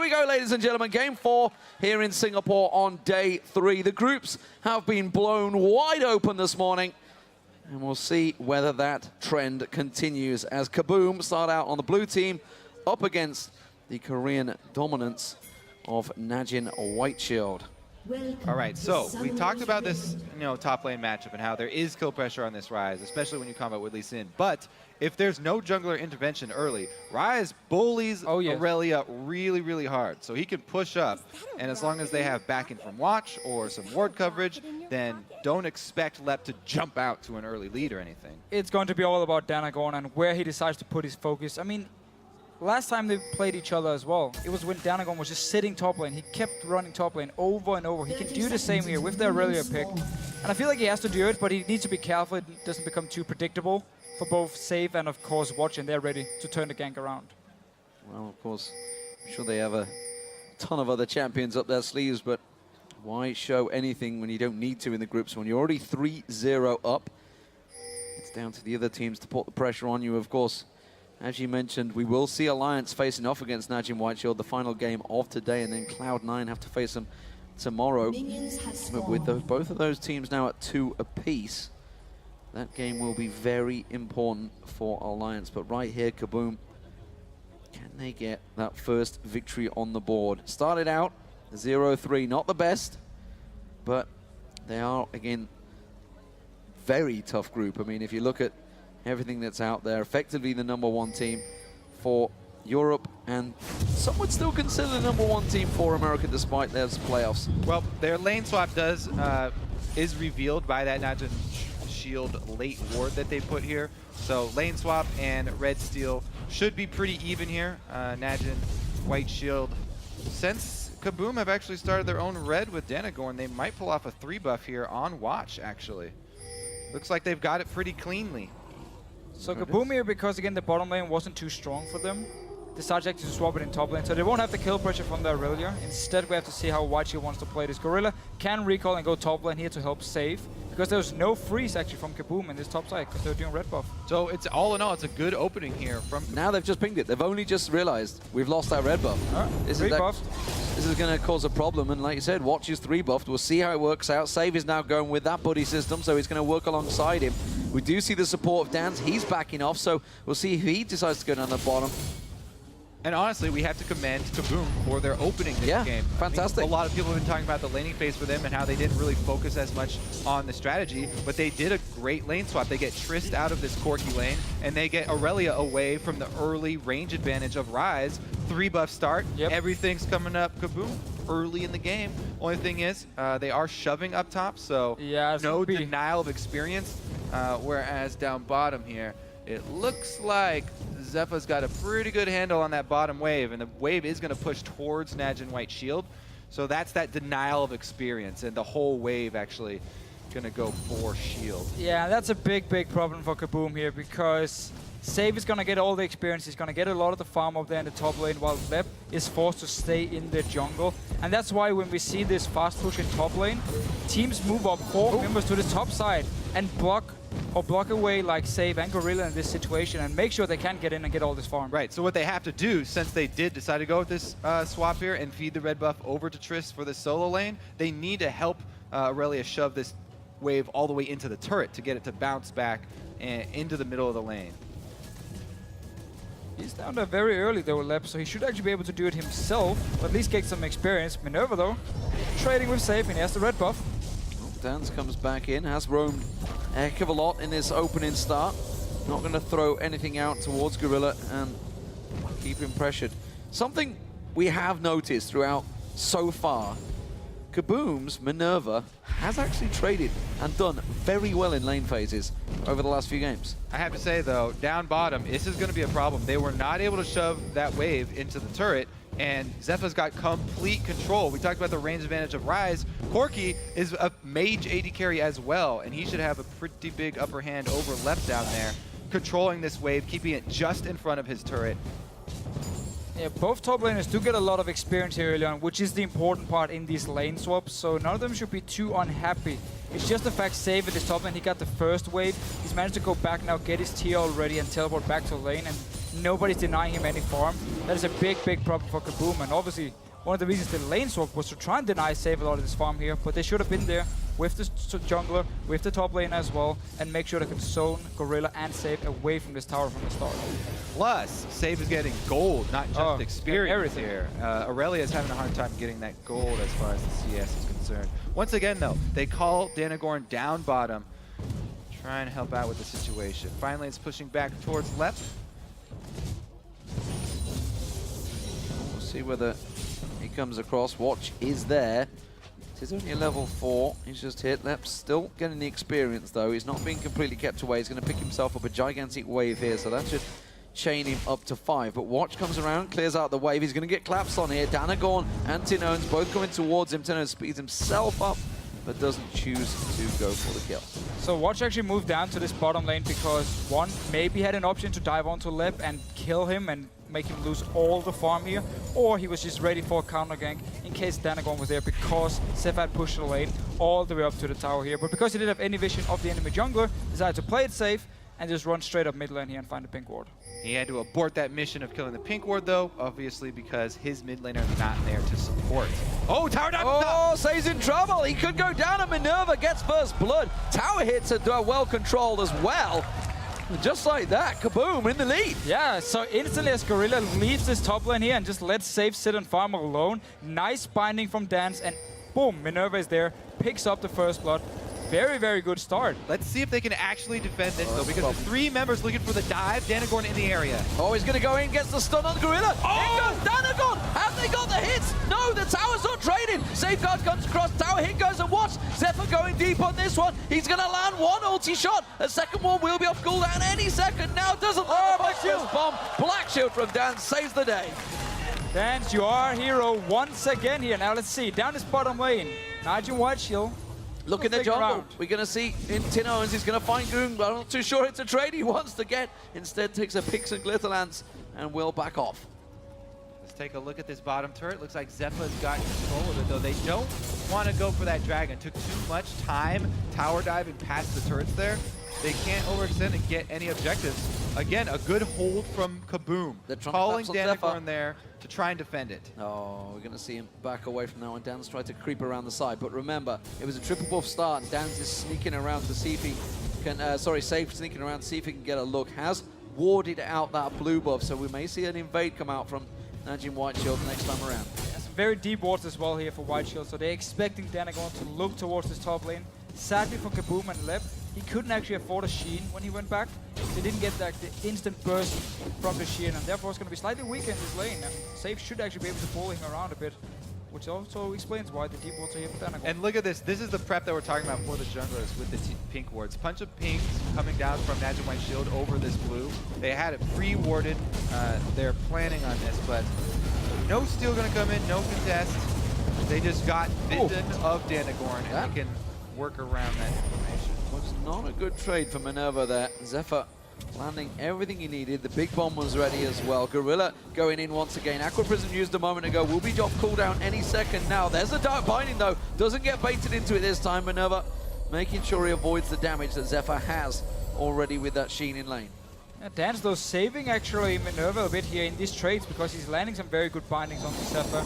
we go, ladies and gentlemen. Game 4 here in Singapore on day 3. The groups have been blown wide open this morning, and we'll see whether that trend continues as KaBuM start out on the blue team up against the Korean dominance of NaJin White Shield. All right, so we talked about this, top lane matchup and how there is kill pressure on this Ryze, especially when you combat with Lee Sin. But if there's no jungler intervention early, Ryze bullies Aurelia really, really hard. So he can push up, and as long as they have backing from Watch or some ward coverage, then don't expect Lep to jump out to an early lead or anything. It's going to be all about Danagon and where he decides to put his focus. I mean, last time they played each other as well, it was when Danagon was just sitting top lane. He kept running top lane over and over. He can do the same here with the Aurelia pick. And I feel like he has to do it, but he needs to be careful it doesn't become too predictable for both Save and, of course, Watch, and they're ready to turn the gank around. Well, of course, I'm sure they have a ton of other champions up their sleeves, but why show anything when you don't need to in the groups? When you're already 3-0 up, it's down to the other teams to put the pressure on you, of course. As you mentioned, we will see Alliance facing off against NaJin White Shield, the final game of today, and then Cloud9 have to face them tomorrow. But with both of those teams now at 2 apiece, that game will be very important for Alliance. But right here, KaBuM, can they get that first victory on the board? Started out 0-3, not the best, but they are, again, very tough group. I mean, if you look at everything that's out there, effectively the #1 team for Europe, and some would still consider the #1 team for America despite their playoffs. Well, their lane swap is revealed by that NaJin Shield late ward that they put here. So lane swap and red steel should be pretty even here. NaJin White Shield, since KaBuM have actually started their own red with Danagon, they might pull off a 3 buff here on Watch, actually. Looks like they've got it pretty cleanly. So KaBuM here, because again the bottom lane wasn't too strong for them, decided actually to swap it in top lane, so they won't have the kill pressure from the Aurelia. Instead, we have to see how White Shield wants to play this. Gorilla can recall and go top lane here to help save, because there's no freeze actually from KaBuM in this top side, because they're doing red buff. So it's all in all, it's a good opening here from... Now they've just pinged it. They've only just realized we've lost our red buff. This is going to cause a problem, and like you said, Watch is 3 buffed. We'll see how it works out. Save is now going with that buddy system, so he's going to work alongside him. We do see the support of Dan's. He's backing off, so we'll see if he decides to go down the bottom. And honestly, we have to commend KaBuM for their opening this game. Fantastic. I mean, a lot of people have been talking about the laning phase for them and how they didn't really focus as much on the strategy, but they did a great lane swap. They get Trist out of this Corki lane, and they get Aurelia away from the early range advantage of Ryze. 3 buff start. Everything's coming up KaBuM early in the game. Only thing is, they are shoving up top, so no denial of experience. Whereas down bottom here, it looks like Zepha's got a pretty good handle on that bottom wave, and the wave is going to push towards NaJin White Shield. So that's that denial of experience, and the whole wave actually going to go for Shield. Yeah, that's a big, big problem for KaBuM here, because Save is going to get all the experience. He's going to get a lot of the farm up there in the top lane, while Lep is forced to stay in the jungle. And that's why when we see this fast push in top lane, teams move up 4 members to the top side and block away like Save and Gorilla in this situation and make sure they can get in and get all this farm. Right, so what they have to do, since they did decide to go with this swap here and feed the red buff over to Triss for the solo lane, they need to help Aurelia shove this wave all the way into the turret to get it to bounce back and into the middle of the lane. He's down there very early though, Lep, so he should actually be able to do it himself, or at least get some experience. Minerva though, trading with Save, and he has the red buff. Dance comes back in, has roamed a heck of a lot in this opening start. Not going to throw anything out towards Gorilla and keep him pressured. Something we have noticed throughout so far, KaBuM's Minerva has actually traded and done very well in lane phases over the last few games. I have to say though, down bottom, this is going to be a problem. They were not able to shove that wave into the turret, and Zepha's got complete control. We talked about the range advantage of Ryze. Corki is a mage AD carry as well, and he should have a pretty big upper hand over Lep down there, controlling this wave, keeping it just in front of his turret. Yeah, both top laners do get a lot of experience here early on, which is the important part in these lane swaps, so none of them should be too unhappy. It's just the fact Save at this top lane, he got the first wave. He's managed to go back now, get his tier already, and teleport back to lane, and Nobody's denying him any farm. That is a big, big problem for KaBuM, and obviously one of the reasons the lane swap was to try and deny Save a lot of this farm here, but they should have been there with the jungler, with the top lane as well, and make sure they can zone Gorilla and Save away from this tower from the start. Plus, Save is getting gold, not just experience everything. here. Aurelia is having a hard time getting that gold as far as the CS is concerned. Once again, though, they call Danagorn down bottom, trying to help out with the situation. Finally, it's pushing back towards left. We'll see whether he comes across. Watch is there. It is only a level 4. He's just hit. Lep's still getting the experience, though. He's not being completely kept away. He's going to pick himself up a gigantic wave here, so that should chain him up to 5. But Watch comes around, clears out the wave. He's going to get claps on here. Danagorn and Tinones both coming towards him. Tinones speeds himself up, but doesn't choose to go for the kill. So Watch actually moved down to this bottom lane because one maybe had an option to dive onto Lep and kill him and make him lose all the farm here, or he was just ready for a counter gank in case Danagorn was there because Zeph had pushed the lane all the way up to the tower here. But because he didn't have any vision of the enemy jungler, decided to play it safe and just run straight up mid lane here and find the pink ward. He had to abort that mission of killing the pink ward, though, obviously because his mid laner is not there to support. Oh, tower down! Oh, Save's in trouble. He could go down, and Minerva gets first blood. Tower hits are well controlled as well. Just like that, KaBuM in the lead. Yeah, so instantly as Gorilla leaves this top lane here and just lets Save sit and farm alone. Nice binding from Dance, and boom, Minerva is there, picks up the first blood. Very, very good start. Let's see if they can actually defend this, though, because the 3 members looking for the dive, Danagorn in the area. Oh, he's going to go in, gets the stun on the Gorilla. Oh! In goes Danagorn. Have they got the hits? No, the tower's not trading. Safeguard comes across, tower hit goes and Watch. Zephyr going deep on this one. He's going to land one ulti shot. A second one will be off cooldown any second now. Doesn't Black Shield bomb. Black Shield from Dance saves the day. Dance, you are a hero once again here. Now let's see, down this bottom lane. NaJin White Shield. Look in the jungle. We're going to see in Tinones, he's going to find Goon, but I'm not too sure it's a trade he wants to get. Instead takes a Pix and Glitter Lance and will back off. Let's take a look at this bottom turret. Looks like Zepha's got control of it, though. They don't want to go for that dragon. Took too much time tower diving past the turrets there. They can't overextend and get any objectives. Again, a good hold from KaBuM. Calling Danagorn there to try and defend it. Oh, we're going to see him back away from that one. Dan's tried to creep around the side, but remember, it was a triple buff start, and Dan's is sneaking around to see if he can, Safe sneaking around to see if he can get a look. Has warded out that blue buff, so we may see an invade come out from NaJin White Shield next time around. Some very deep wards as well here for White Shield, so they're expecting Danagorn to look towards this top lane. Sadly for KaBuM and Lep, he couldn't actually afford a Sheen when he went back. They didn't get like the instant burst from the Sheen, and therefore it's going to be slightly weaker in this lane. And Safe should actually be able to pull him around a bit, which also explains why the deep wards are here for Danagorn. And look at this. This is the prep that we're talking about for the junglers with the pink wards. Punch of pinks coming down from NaJin White Shield over this blue. They had it pre-warded. They're planning on this, but no steal going to come in, no contest. They just got vision of Danagorn, and they can work around that information. Was not a good trade for Minerva there. Zephyr landing everything he needed. The big bomb was ready as well. Gorilla going in once again. Aqua Prism used a moment ago. Will be off cooldown any second now. There's a dark binding though. Doesn't get baited into it this time. Minerva making sure he avoids the damage that Zephyr has already with that Sheen in lane. Yeah, Dance though saving actually Minerva a bit here in these trades because he's landing some very good bindings onto Zephyr,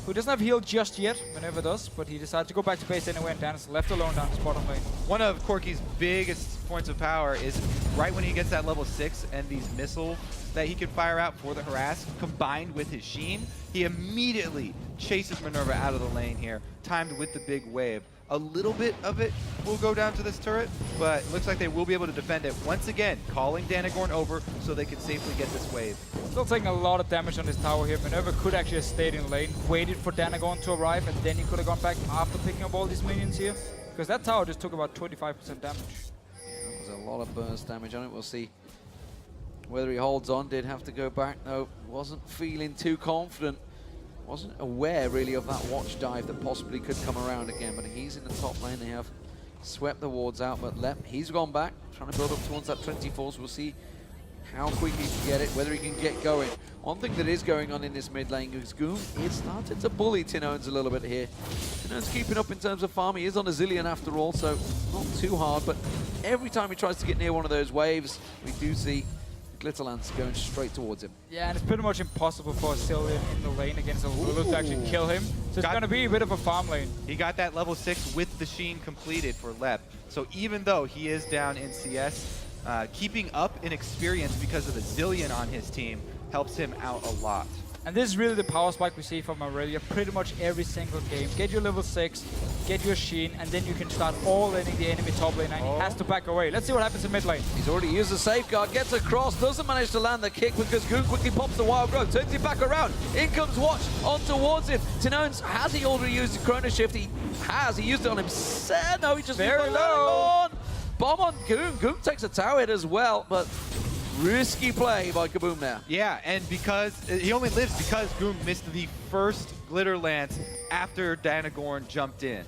who doesn't have heal just yet. Minerva does, but he decided to go back to base anyway, and Dance left alone down his bottom lane. One of Corki's biggest points of power is right when he gets that level 6 and these missiles that he can fire out for the harass combined with his Sheen, he immediately chases Minerva out of the lane here, timed with the big wave. A little bit of it will go down to this turret, but looks like they will be able to defend it once again, calling Danagorn over so they can safely get this wave. Still taking a lot of damage on this tower here. Minerva could actually have stayed in lane, waited for Danagorn to arrive, and then he could have gone back after picking up all these minions here, because that tower just took about 25% damage. Yeah, there's a lot of burst damage on it. We'll see whether he holds on. Did have to go back. No, wasn't feeling too confident. Wasn't aware really of that watch dive that possibly could come around again, but he's in the top lane. They have swept the wards out, but Lep, he's gone back, trying to build up towards that 24, so we'll see how quickly he can get it, whether he can get going. One thing that is going on in this mid lane is Goom is starting to bully Tinones a little bit here. Tinones keeping up in terms of farm. He is on a zillion after all, so not too hard, but every time he tries to get near one of those waves, we do see Glitterlands going straight towards him. Yeah, and it's pretty much impossible for Zillion in the lane against a Lulu to actually kill him. So it's going to be a bit of a farm lane. He got that level 6 with the Sheen completed for Lep. So even though he is down in CS, keeping up in experience because of the Zillion on his team helps him out a lot. And this is really the power spike we see from Aurelia pretty much every single game. Get your level 6, get your Sheen, and then you can start all-laning the enemy top lane, and he has to back away. Let's see what happens in mid lane. He's already used the safeguard, gets across, doesn't manage to land the kick because Goon quickly pops the wild growth, turns it back around. In comes Watch on towards him. Tinones, has he already used the Chrono Shift? He has. He used it on himself. No, he just very low. Bomb on Goon. Goon takes a tower hit as well, but risky play by KaBuM there. Yeah, and because he only lives because Goom missed the first glitter lance after Danagorn jumped in.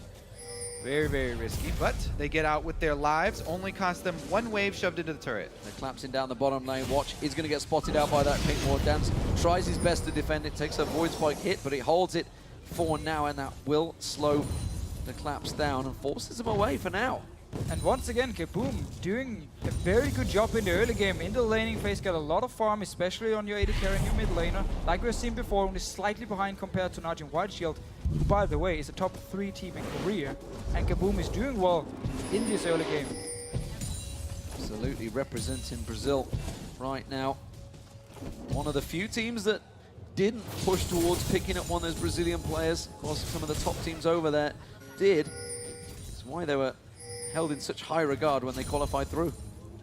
Very, very risky, but they get out with their lives. Only cost them one wave shoved into the turret. They're collapsing down the bottom lane. Watch is going to get spotted out by that pink ward. Dance tries his best to defend it, takes a void spike hit, but he holds it for now, and that will slow the collapse down and forces him away for now. And once again, KaBuM doing a very good job in the early game. In the laning phase, got a lot of farm, especially on your AD carry and your mid laner. Like we've seen before, only slightly behind compared to NaJin White Shield, who, by the way, is a top 3 team in Korea. And KaBuM is doing well in this early game. Absolutely representing Brazil right now. One of the few teams that didn't push towards picking up one of those Brazilian players. Of course, some of the top teams over there did. It's why they were held in such high regard when they qualified through.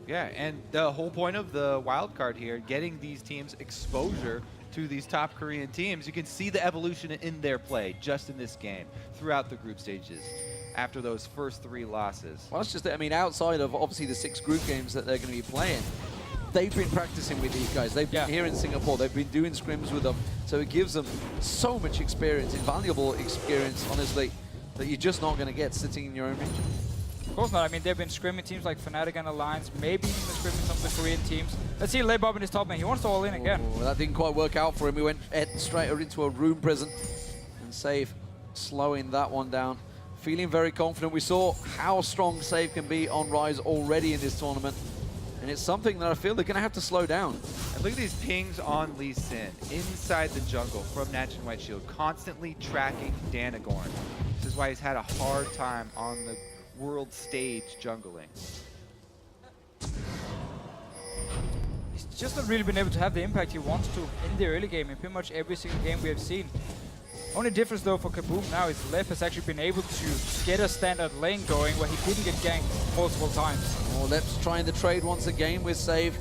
Yeah, and the whole point of the wild card here, getting these teams exposure to these top Korean teams, you can see the evolution in their play just in this game throughout the group stages after those first 3 losses. Well, it's just, I mean, outside of obviously the 6 group games that they're going to be playing, they've been practicing with these guys. They've been here in Singapore. They've been doing scrims with them. So it gives them so much experience, invaluable experience, honestly, that you're just not going to get sitting in your own region. Of course not. I mean, they've been scrimming teams like Fnatic and Alliance, maybe even scrimming some of the Korean teams. Let's see Lebob in his top lane. He wants to all in again. Well, that didn't quite work out for him. He went straight into a room prison. And Save slowing that one down. Feeling very confident. We saw how strong Save can be on Rise already in this tournament. And it's something that I feel they're going to have to slow down. And look at these pings on Lee Sin inside the jungle from NaJin White Shield, constantly tracking Danagorn. This is why he's had a hard time on the world stage jungling. He's just not really been able to have the impact he wants to in the early game, in pretty much every single game we have seen. Only difference though for KaBuM now is Lep has actually been able to get a standard lane going where he didn't get ganked multiple times. Oh, Lep's trying the trade once again with Save.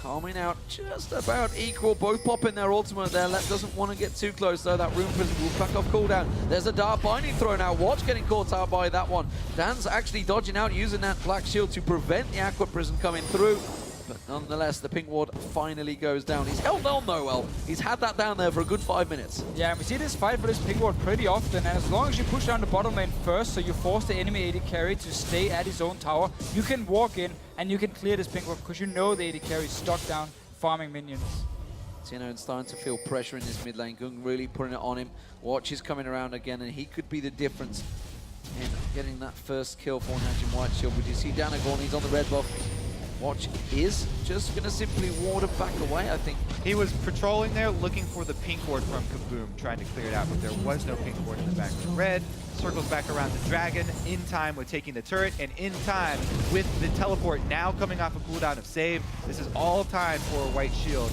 Calming out just about equal. Both popping their ultimate there. Lep doesn't want to get too close though. That room prison will back off cooldown. There's a Dark Binding thrown out. Watch getting caught out by that one. Dan's actually dodging out, using that black shield to prevent the Aqua Prison coming through. But nonetheless, the pink ward finally goes down. He's held on though well. He's had that down there for a good 5 minutes. Yeah, and we see this fight for this pink ward pretty often, and as long as you push down the bottom lane first, so you force the enemy AD carry to stay at his own tower, you can walk in and you can clear this pink ward because you know the AD carry is stuck down farming minions. Tino's starting to feel pressure in this mid lane. Gung really putting it on him. Watch is coming around again, and he could be the difference in getting that first kill for NaJin White Shield. But you see Danagorn, he's on the red buff. Watch is just going to simply ward him back away, I think. He was patrolling there looking for the pink ward from KaBuM, trying to clear it out, but there was no pink ward in the back. Red circles back around the dragon, in time with taking the turret, and in time with the teleport now coming off a cooldown of Save. This is all time for White Shield.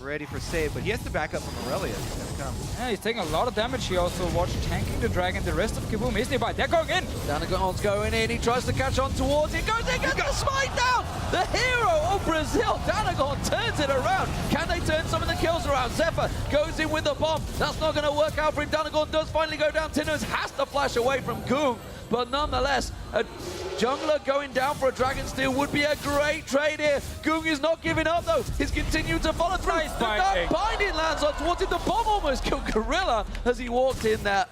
Ready for Save, but he has to back up from Aurelia. He's going to come. Yeah, he's taking a lot of damage here also. Watch tanking the dragon. The rest of KaBuM is nearby. They're going in. Danagorn's going in. He tries to catch on towards it. Goes in, gets the smite down. The hero of Brazil. Danagorn turns it around. Can they turn some of the kills around? Zephyr goes in with the bomb. That's not going to work out for him. Danagorn does finally go down. Tinos has to flash away from Goom. But nonetheless, a jungler going down for a Dragon Steel would be a great trade here. Goong is not giving up though. He's continued to follow through. Nice the Dark Binding lands on towards it. The bomb almost killed Gorilla as he walked in there.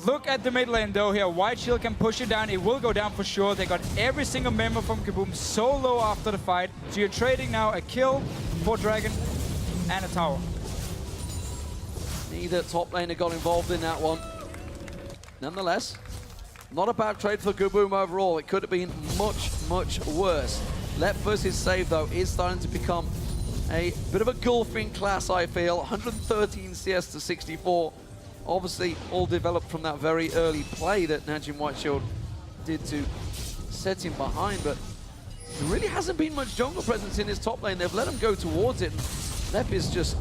Look at the mid lane though here. White Shield can push it down. It will go down for sure. They got every single member from KaBuM so low after the fight. So you're trading now a kill for Dragon and a tower. Neither top laner got involved in that one. Nonetheless, not a bad trade for KaBuM overall. It could have been much, much worse. Lep versus Save, though, is starting to become A bit of a golfing class, I feel. 113 CS to 64. Obviously, all developed from that very early play that NaJin Whiteshield did to set him behind, but there really hasn't been much jungle presence in his top lane. They've let him go towards it, and Lep is just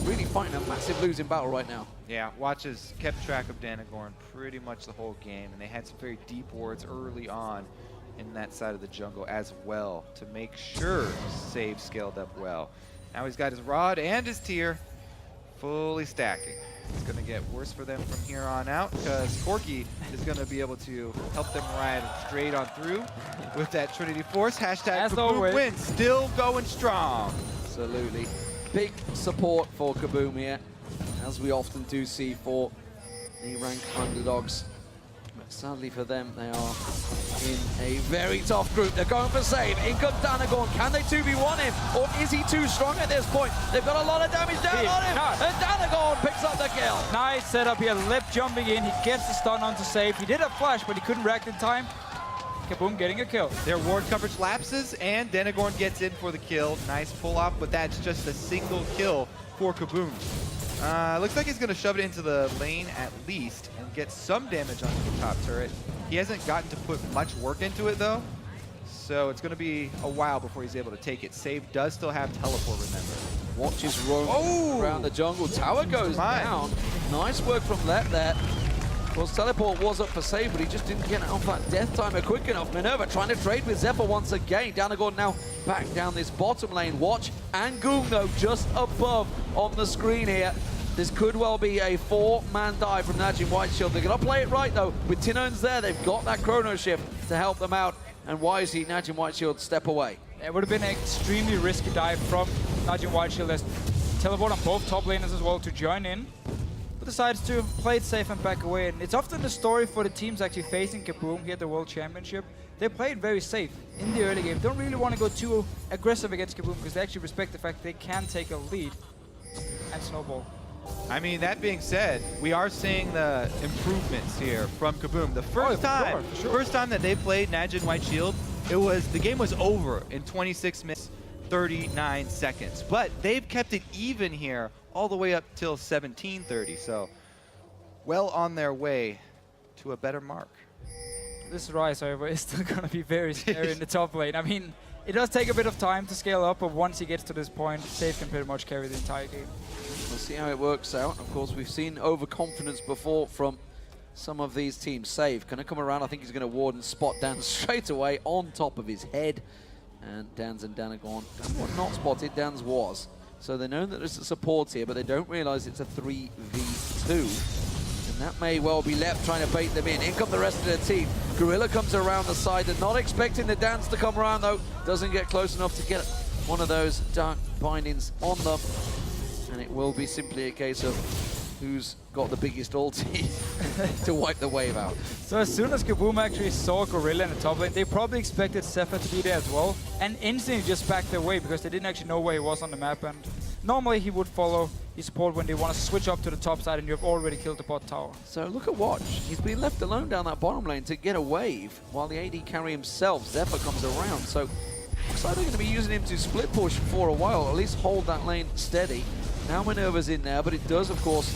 really fighting a massive losing battle right now. Yeah, Watch has kept track of Danagorn pretty much the whole game, and they had some very deep wards early on in that side of the jungle as well to make sure Save scaled up well. Now he's got his rod and his tier fully stacking. It's going to get worse for them from here on out because Corki is going to be able to help them ride straight on through with that Trinity Force. Hashtag KaBuM win, still going strong. Absolutely. Big support for KaBuM here, as we often do see for the ranked underdogs. But sadly for them, they are in a very tough group. They're going for save. In comes Danagorn. Can they 2v1 him? Or is he too strong at this point? They've got a lot of damage down on him. And Danagorn picks up the kill. Nice setup here. Lip jumping in. He gets the stun onto save. He did a flash, but he couldn't react in time. KaBuM getting a kill. Their ward coverage lapses, and Danagorn gets in for the kill. Nice pull-off, but that's just a single kill for KaBuM. Looks like he's going to shove it into the lane at least and get some damage onto the top turret. He hasn't gotten to put much work into it, though, so it's going to be a while before he's able to take it. Save does still have teleport, remember. Watch his roam around the jungle. Tower goes down. Nice work from Lep there. Of course, teleport was up for save, but he just didn't get out that death timer quick enough. Minerva trying to trade with Zephyr once again. Danagorn now back down this bottom lane. Watch and Goong, though, just above on the screen here. This could well be a 4-man dive from NaJin Whiteshield. They're going to play it right, though. With Tinones there, they've got that chrono shift to help them out. And wisely, NaJin Whiteshield step away. It would have been an extremely risky dive from NaJin Whiteshield as teleport on both top laners as well to join in. But decides to play it safe and back away. And it's often the story for the teams actually facing KaBuM here at the World Championship. They play it very safe in the early game. Don't really want to go too aggressive against KaBuM because they actually respect the fact they can take a lead and snowball. I mean, that being said, we are seeing the improvements here from KaBuM. The first time that they played NaJin Whiteshield, the game was over in 26 minutes, 39 seconds. But they've kept it even here all the way up till 17:30. So, well on their way to a better mark. This Ryze, however, is still going to be very scary in the top lane. I mean, it does take a bit of time to scale up, but once he gets to this point, Save can pretty much carry the entire game. We'll see how it works out. Of course, we've seen overconfidence before from some of these teams. Save going to come around. I think he's going to ward and spot Dan straight away on top of his head. And Dan's and Danagorn not spotted. Dan's was. So they know that there's a support here, but they don't realize it's a 3v2. And that may well be Lep trying to bait them in. In come the rest of the team. Gorilla comes around the side. They're not expecting the Dans to come around, though. Doesn't get close enough to get one of those dark bindings on them. And it will be simply a case of who's got the biggest ulti to wipe the wave out. So as soon as KaBuM actually saw Gorilla in the top lane, they probably expected Zephyr to be there as well, and instantly just backed away because they didn't actually know where he was on the map. And normally he would follow his support when they want to switch up to the top side and you have already killed the bot tower. So look at Watch. He's been left alone down that bottom lane to get a wave while the AD carry himself, Zephyr, comes around. So looks like they're going to be using him to split push for a while, or at least hold that lane steady. Now Minerva's in there, but it does, of course,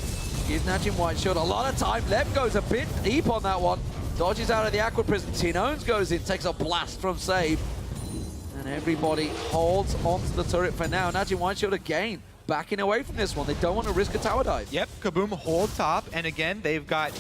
give NaJin Whiteshield a lot of time. Lep goes a bit deep on that one. Dodges out of the Aqua Prison. Tinones goes in, takes a blast from Save. And everybody holds onto the turret for now. NaJin Whiteshield again backing away from this one. They don't want to risk a tower dive. Yep, KaBuM hold top, and again, they've got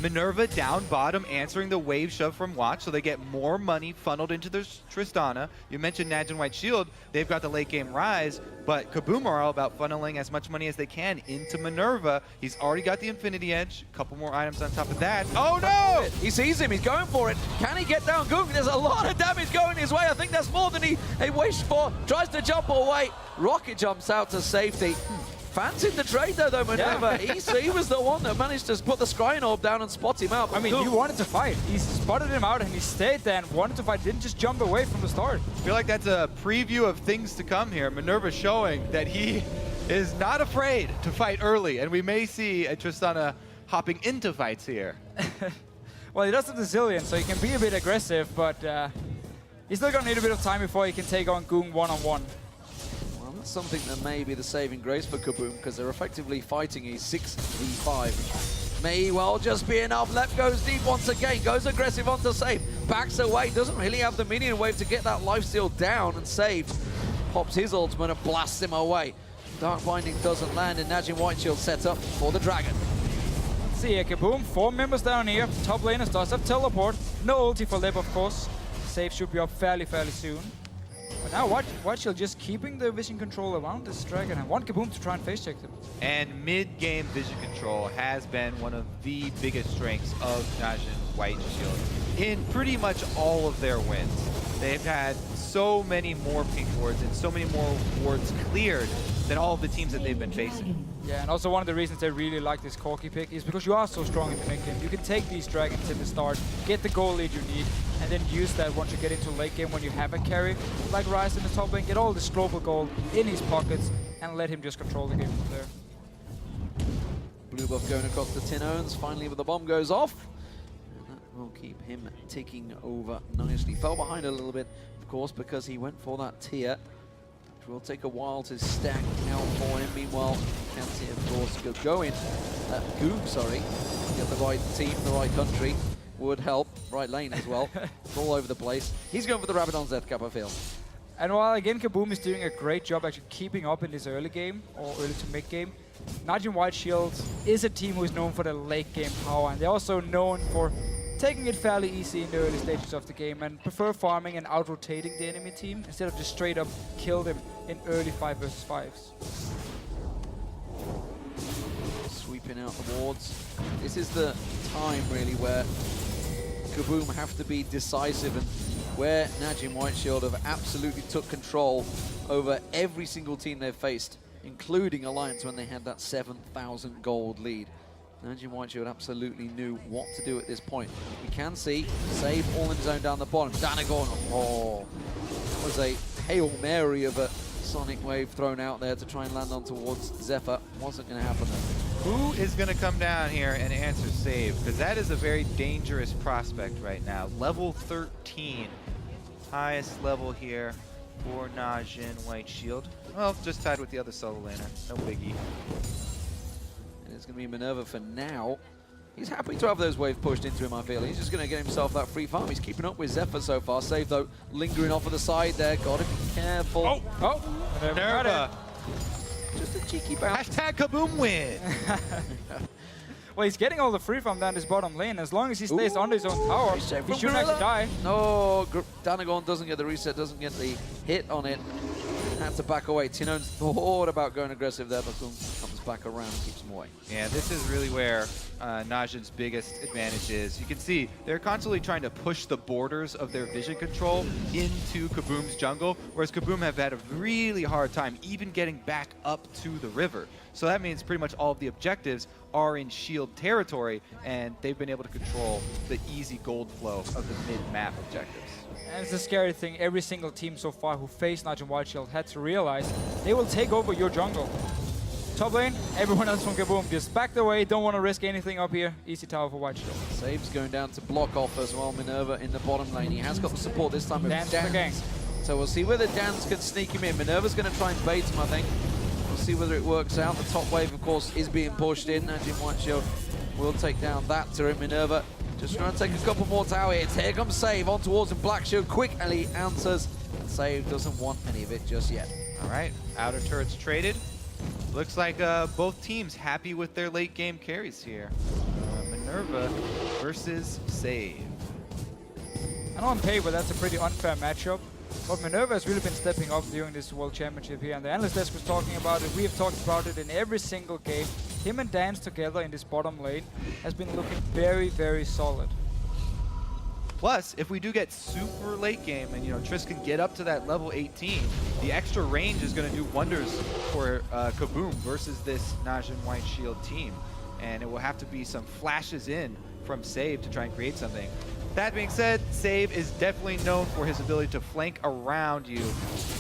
Minerva down bottom answering the wave shove from Watch, so they get more money funneled into their Tristana. You mentioned NaJin Whiteshield. They've got the late game Rise, but KaBuM are all about funneling as much money as they can into Minerva. He's already got the Infinity Edge. A couple more items on top of that. Oh no! He sees him, he's going for it. Can he get down Goong? There's a lot of damage going his way. I think that's more than he wished for. Tries to jump away. Rocket jumps out to safety. Fancied the trade though, Minerva. Yeah. he was the one that managed to put the Scrying Orb down and spot him out. I mean, he wanted to fight. He spotted him out and he stayed there and wanted to fight. Didn't just jump away from the start. I feel like that's a preview of things to come here. Minerva showing that he is not afraid to fight early, and we may see a Tristana hopping into fights here. Well, he does have the Zillion, so he can be a bit aggressive, but he's still going to need a bit of time before he can take on Goong one-on-one. Well, That's something that may be the saving grace for KaBuM, because they're effectively fighting a 6v5. May well just be enough. Lep goes deep once again, goes aggressive onto Save, backs away, doesn't really have the minion wave to get that lifesteal down, and Save pops his ultimate and blasts him away. Dark Binding doesn't land, and NaJin Whiteshield set up for the Dragon. Let's see here, KaBuM, 4 members down here. Top laners does have teleport. No ulti for Lep, of course. Save should be up fairly soon. But now Whiteshield just keeping the vision control around this Dragon and want KaBuM to try and face check them. And mid-game vision control has been one of the biggest strengths of NaJin Whiteshield in pretty much all of their wins. They've had so many more pink wards and so many more wards cleared than all of the teams that they've been facing. Yeah, and also one of the reasons they really like this Corki pick is because you are so strong in the mid game. You can take these dragons in the start, get the goal lead you need, and then use that once you get into late game when you have a carry like Ryze in the top lane, get all this global gold in his pockets, and let him just control the game from there. Blue buff going across the tin urns, finally the bomb goes off. And that will keep him ticking over nicely. Fell behind a little bit, of course, because he went for that tier. It will take a while to stack out for him. Meanwhile, County, of course, going. KaBuM, sorry. Get the right team, the right country would help. Right lane as well. It's all over the place. He's going for the rabbit on Zed Cap, I feel. And while again KaBuM is doing a great job actually keeping up in this early game, or early to mid game, NaJin Whiteshield is a team who is known for the late game power, and they're also known for taking it fairly easy in the early stages of the game and prefer farming and out-rotating the enemy team instead of just straight up kill them in early 5 versus 5s. Sweeping out the wards. This is the time really where KaBuM have to be decisive, and where NaJin Whiteshield have absolutely took control over every single team they've faced, including Alliance when they had that 7,000 gold lead. NaJin Whiteshield absolutely knew what to do at this point. We can see Save all in his own down the bottom. Danagon, oh, that was a Hail Mary of a Sonic Wave thrown out there to try and land on towards Zephyr. Wasn't going to happen though. Who is going to come down here and answer Save? Because that is a very dangerous prospect right now. Level 13, highest level here for NaJin Whiteshield. Well, just tied with the other solo laner, no biggie. And it's going to be Minerva for now. He's happy to have those waves pushed into him, I feel. He's just going to get himself that free farm. He's keeping up with Zephyr so far. Save, though, lingering off of the side there. Got to be careful. Oh, Minerva. Just a cheeky bounce. Hashtag KaBuM win. Well, he's getting all the free farm down his bottom lane. As long as he stays under his own tower, he shouldn't actually die. No, Danagon doesn't get the reset, doesn't get the hit on it. Had to back away. Tinon's thought about going aggressive there, but comes back around and keeps him away. Yeah, this is really where NaJin's biggest advantage is. You can see they're constantly trying to push the borders of their vision control into KaBuM's jungle, whereas KaBuM have had a really hard time even getting back up to the river. So that means pretty much all of the objectives are in shield territory, and they've been able to control the easy gold flow of the mid-map objectives. And it's a scary thing. Every single team so far who faced NaJin Whiteshield had to realize they will take over your jungle. Top lane, everyone else from KaBuM just backed away, don't want to risk anything up here. Easy tower for Whiteshield. Save's going down to block off as well. Minerva in the bottom lane. He has got the support this time with Dance. So we'll see whether Dance can sneak him in. Minerva's going to try and bait him, I think. We'll see whether it works out. The top wave, of course, is being pushed in. NaJin Whiteshield will take down that turret. Minerva just trying to take a couple more tower hits. Here comes Save on towards him. Black Shield quickly answers. And Save doesn't want any of it just yet. All right, outer turrets traded. Looks like both teams happy with their late game carries here. Minerva versus Save. And on paper, that's a pretty unfair matchup. But Minerva has really been stepping up during this World Championship here. And the Analyst Desk was talking about it. We have talked about it in every single game. Him and Dance together in this bottom lane has been looking very, very solid. Plus, if we do get super late game and Triss can get up to that level 18, the extra range is going to do wonders for KaBuM versus this NaJin Whiteshield team. And it will have to be some flashes in from Save to try and create something. That being said, Save is definitely known for his ability to flank around you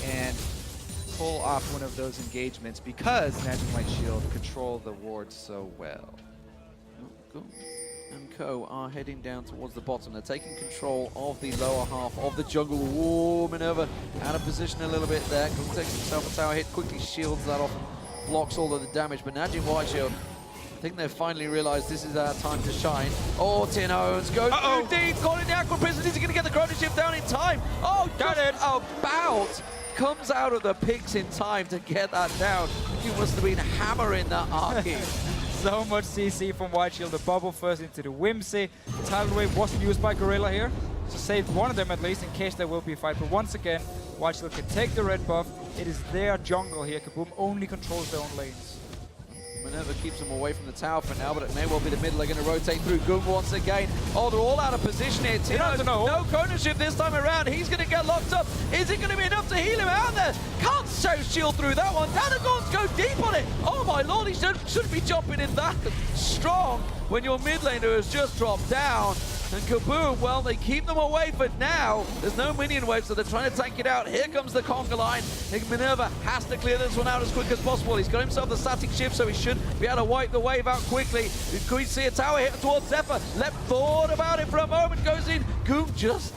and pull off one of those engagements because NaJin Whiteshield control the wards so well. Oh, cool. And Co are heading down towards the bottom. They're taking control of the lower half of the jungle. Whoa, Minerva out of position a little bit there. Gung takes himself a tower hit, quickly shields that off, blocks all of the damage. But NaJin White Shield, I think they've finally realized this is our time to shine. Oh, Tin Owens goes through deep, calling the Aqua Prison. Is he going to get the chrono shift down in time? Oh, got it! About comes out of the picks in time to get that down. He must have been hammering that Arky. So much CC from White Shield. The bubble first into the Whimsy. Tidal Wave wasn't used by Gorilla here, so saved one of them at least in case there will be a fight. But once again, White Shield can take the red buff. It is their jungle here. KaBuM only controls their own lanes. Minerva keeps them away from the tower for now, but it may well be the middle. They're going to rotate through Gung once again. Oh, they're all out of position here. Tino, no chrono shift this time around. He's going to get locked up. Is it going to be enough to heal him out there? Can't show shield through that one. Danagorns go deep on it. Oh my lord, he shouldn't be jumping in that strong when your mid laner has just dropped down. And KaBuM, well, they keep them away for now. There's no minion wave, so they're trying to tank it out. Here comes the conga line. Minerva has to clear this one out as quick as possible. He's got himself the static shift, so he should be able to wipe the wave out quickly. Could we see a tower hit towards Zephyr? Left thought about it for a moment, goes in. Gung just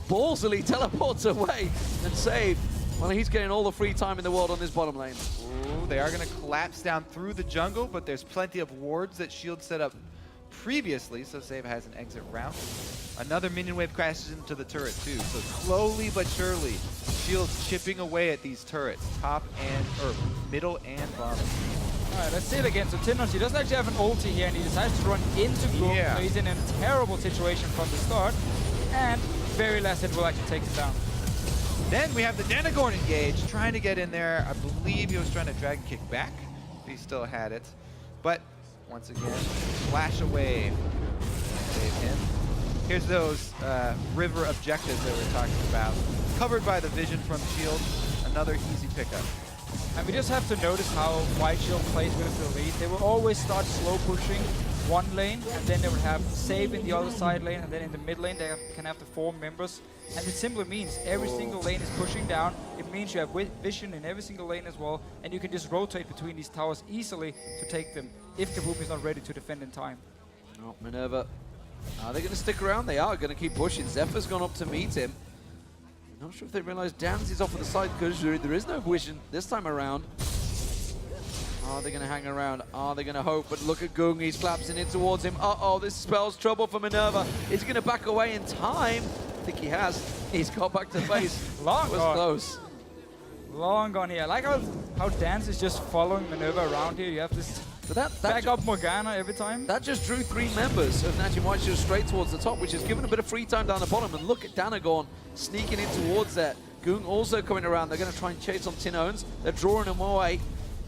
ballsily teleports away and save. Well, he's getting all the free time in the world on this bottom lane. Ooh, they are going to collapse down through the jungle, but there's plenty of wards that Shield set up previously, so Save has an exit route. Another minion wave crashes into the turret too, so slowly but surely, Shield chipping away at these turrets, top and, or middle and bottom. Alright, let's see it again. So Tinnos, he doesn't actually have an ulti here, and he decides to run into Gung, so he's in a terrible situation from the start, and very last hit will actually take him down. Then we have the Danagorn engage, trying to get in there. I believe he was trying to dragon kick back, if he still had it. But once again, flash away. Save him. Here's those river objectives that we're talking about. Covered by the vision from Shield. Another easy pickup. And we just have to notice how White Shield plays with the lead. They will always start slow pushing one lane, and then they will have Save in the other side lane, and then in the mid lane they can have the 4 members. And it simply means every single lane is pushing down. It means you have vision in every single lane as well, and you can just rotate between these towers easily to take them if KaBuM is not ready to defend in time. Oh, Minerva, are they going to stick around? They are going to keep pushing. Zephyr's gone up to meet him. Not sure if they realize Dan's is off to the side because there is no vision this time around. Are they going to hang around? Are they going to hope? But look at Gung, he's collapsing in towards him. Uh-oh, this spells trouble for Minerva. Is he going to back away in time? I think he has. He's got back to face. Long was gone. Close. Long gone here. I like how Dance is just following Minerva around here. You have this back up Morgana every time. That just drew 3 members of NaJin White Shield straight towards the top, which has given a bit of free time down the bottom. And look at Danagorn sneaking in towards that. Gung also coming around. They're going to try and chase on Tin Owens. They're drawing him away.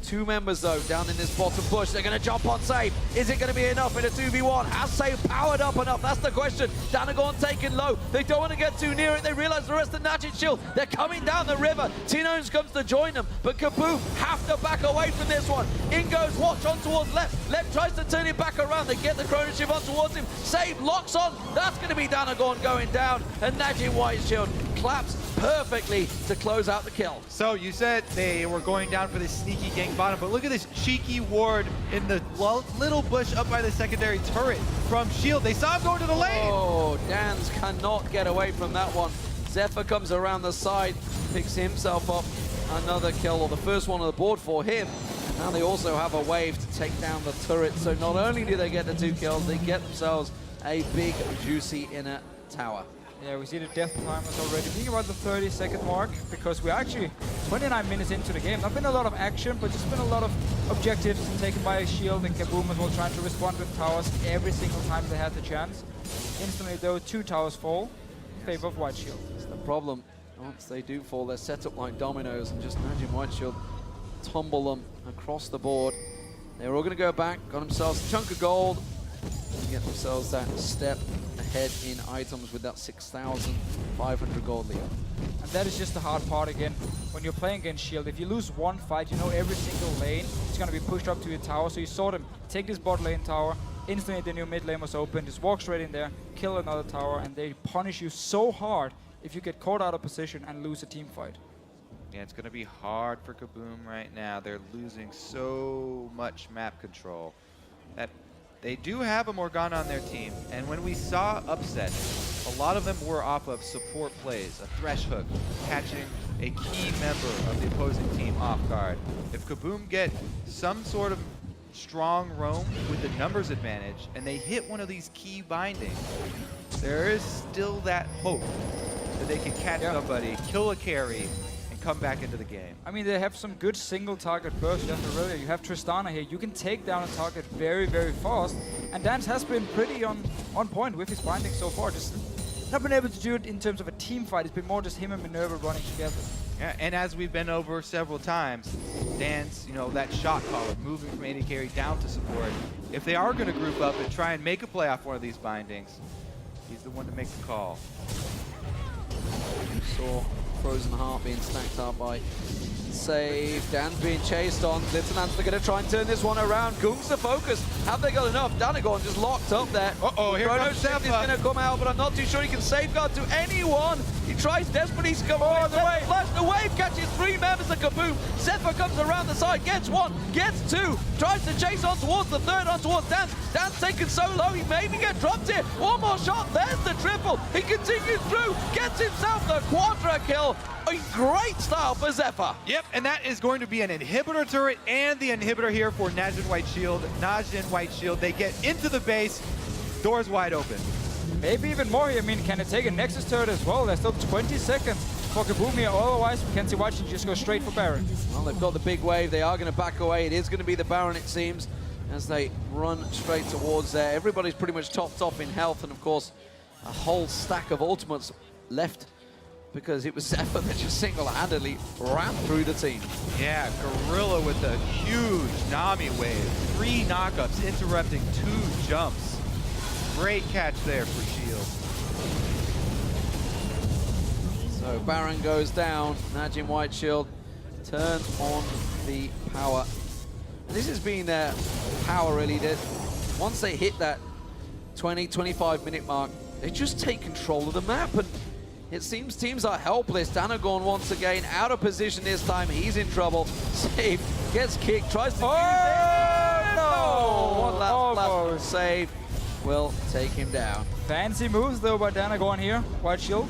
2 members though down in this bottom push. They're going to jump on Save. Is it going to be enough in a 2v1? Has Save powered up enough? That's the question. Danagorn taken low. They don't want to get too near it. They realize the rest of NaJin Shield, they're coming down the river. Tin Owens comes to join them, but KaBuM have to back away from this one. In goes Watch on towards left. Left tries to turn it back around. They get the chrono shift on towards him. Save locks on. That's going to be Danagorn going down, and NaJin White Shield claps perfectly to close out the kill. So you said they were going down for this sneaky gank bottom, but look at this cheeky ward in the little bush up by the secondary turret from Shield. They saw him going to the lane. Oh, Dans cannot get away from that one. Zephyr comes around the side, picks himself up another kill, or the first one on the board for him. Now they also have a wave to take down the turret. So not only do they get the 2 kills, they get themselves a big, juicy inner tower. Yeah, we see the death timers already being about the 30-second mark, because we're actually 29 minutes into the game. Not been a lot of action, but just been a lot of objectives taken by Shield and KaBuM as well, trying to respond with towers every single time they had the chance. Instantly though, 2 towers fall in favor of White Shield. That's the problem. Once they do fall, they're set up like dominoes, and just NaJin White Shield tumble them across the board. They're all going to go back, got themselves a chunk of gold, and get themselves that step ahead in items with that 6,500 gold lead. And that is just the hard part again. When you're playing against Shield, if you lose one fight, you know every single lane is going to be pushed up to your tower. So you saw them take this bot lane tower, instantly the new mid lane was open, just walk straight in there, kill another tower, and they punish you so hard if you get caught out of position and lose a team fight. Yeah, it's going to be hard for KaBuM right now. They're losing so much map control. That They do have a Morgana on their team, and when we saw upset, a lot of them were off of support plays, a thresh hook, catching a key member of the opposing team off guard. If KaBuM get some sort of strong roam with the numbers advantage, and they hit one of these key bindings, there is still that hope that they can catch somebody, kill a carry, and come back into the game. I mean, they have some good single target bursts. You have Aurelia, you have Tristana here. You can take down a target very, very fast. And Dance has been pretty on point with his binding so far. Just not been able to do it in terms of a team fight. It's been more just him and Minerva running together. Yeah, and as we've been over several times, Dance, you know, that shot caller, moving from AD carry down to support. If they are going to group up and try and make a play off one of these bindings, he's the one to make the call. Saw Frozen Heart being stacked up by Save. Dan's being chased on. Lieutenants are going to try and turn this one around. KaBuM's the focus. Have they got enough? Danagon just locked up there. Uh-oh, here comes Zephyr. He's going to come out, but I'm not too sure he can safeguard to anyone. He tries desperately to come away. The wave. Flash, the wave catches 3 members of KaBuM. Zephyr comes around the side, gets 1, gets 2, tries to chase on towards the 3rd, on towards Dance. Dance taken so low, he may even get dropped here. One more shot, there's the triple. He continues through, gets himself the quadra kill. A great style for Zephyr. Yep, and that is going to be an inhibitor turret and the inhibitor here for NaJin White Shield. NaJin White Shield, they get into the base, doors wide open. Maybe even more here. I mean, can it take a Nexus turret as well? There's still 20 seconds for KaBuM here. Otherwise, we can see White Shield just go straight for Baron. Well, they've got the big wave. They are going to back away. It is going to be the Baron, it seems, as they run straight towards there. Everybody's pretty much topped off in health, and of course, a whole stack of ultimates left, because it was Zephyr that just single-handedly ran through the team. Yeah, Gorilla with a huge Nami wave. 3 knockups, interrupting 2 jumps. Great catch there for Shield. So Baron goes down. NaJin White Shield turn on the power. And this has been their power, really. Once they hit that 20-25 minute mark, they just take control of the map. And it seems teams are helpless. Danagon once again out of position this time. He's in trouble. Save, gets kicked, tries to use it. No! One last save will take him down. Fancy moves though by Danagon here. White Shield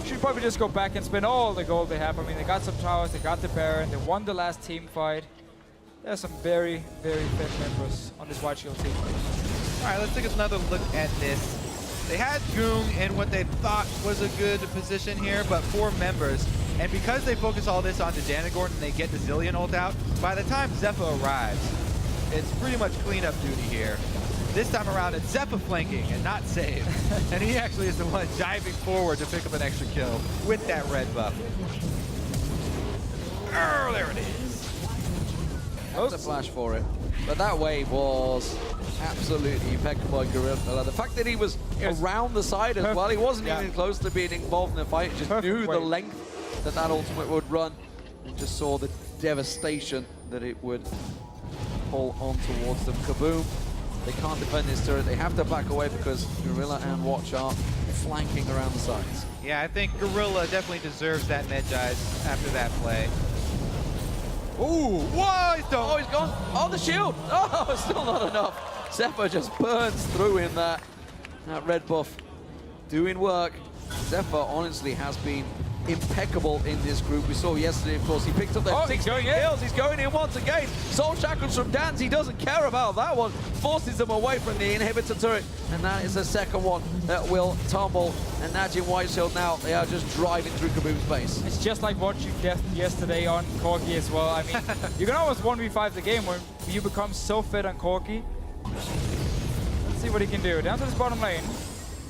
should probably just go back and spend all the gold they have. I mean, they got some towers, they got the Baron, they won the last team fight. There's some very, very fit members on this White Shield team. All right, let's take another look at this. They had Goong in what they thought was a good position here, but 4 members. And because they focus all this onto Danagon and they get the Zillion ult out, by the time Zephyr arrives, it's pretty much cleanup duty here. This time around, it's Zephyr flanking and not Save. And he actually is the one diving forward to pick up an extra kill with that red buff. Oh, there it is. That's a flash for it. But that wave was absolutely impeccable by Gorilla. The fact that he was around the side as well, he wasn't even close to being involved in the fight. He just knew the length that that ultimate would run, and just saw the devastation that it would pull on towards them. KaBuM, they can't defend this turret. They have to back away because Gorilla and Watch are flanking around the sides. Yeah, I think Gorilla definitely deserves that med dive after that play. Ooh, whoa, he's done. Oh, he's gone. Oh, the shield. Oh, still not enough. Zephyr just burns through in that red buff. Doing work. Zephyr honestly has been impeccable in this group. We saw yesterday, of course, he picked up their 16 kills. He's going in once again. Soul Shackles from Dance. He doesn't care about that one. Forces them away from the inhibitor turret. And that is the second one that will tumble. And NaJin White Shield now, they are just driving through KaBuM's base. It's just like watching Death yesterday on Corki as well. I mean, you can almost 1v5 the game when you become so fit on Corki. Let's see what he can do. Down to this bottom lane.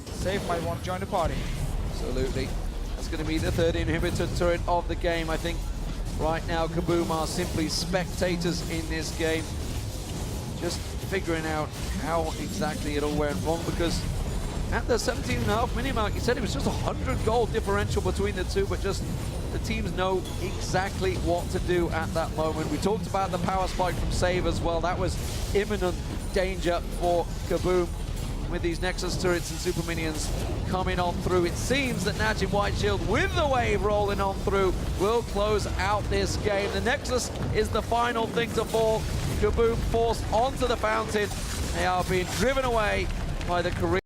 Save might want to join the party. Absolutely. That's going to be the 3rd inhibitor turret of the game. I think right now KaBuM are simply spectators in this game. Just figuring out how exactly it all went wrong, because at the 17.5 minute mark, he said it was just 100 gold differential between the two, but just the teams know exactly what to do at that moment. We talked about the power spike from Save as well. That was imminent danger for KaBuM with these Nexus turrets and super minions coming on through. It seems that NaJin White Shield, with the wave rolling on through, will close out this game. The Nexus is the final thing to fall. KaBuM forced onto the fountain. They are being driven away by the Korean.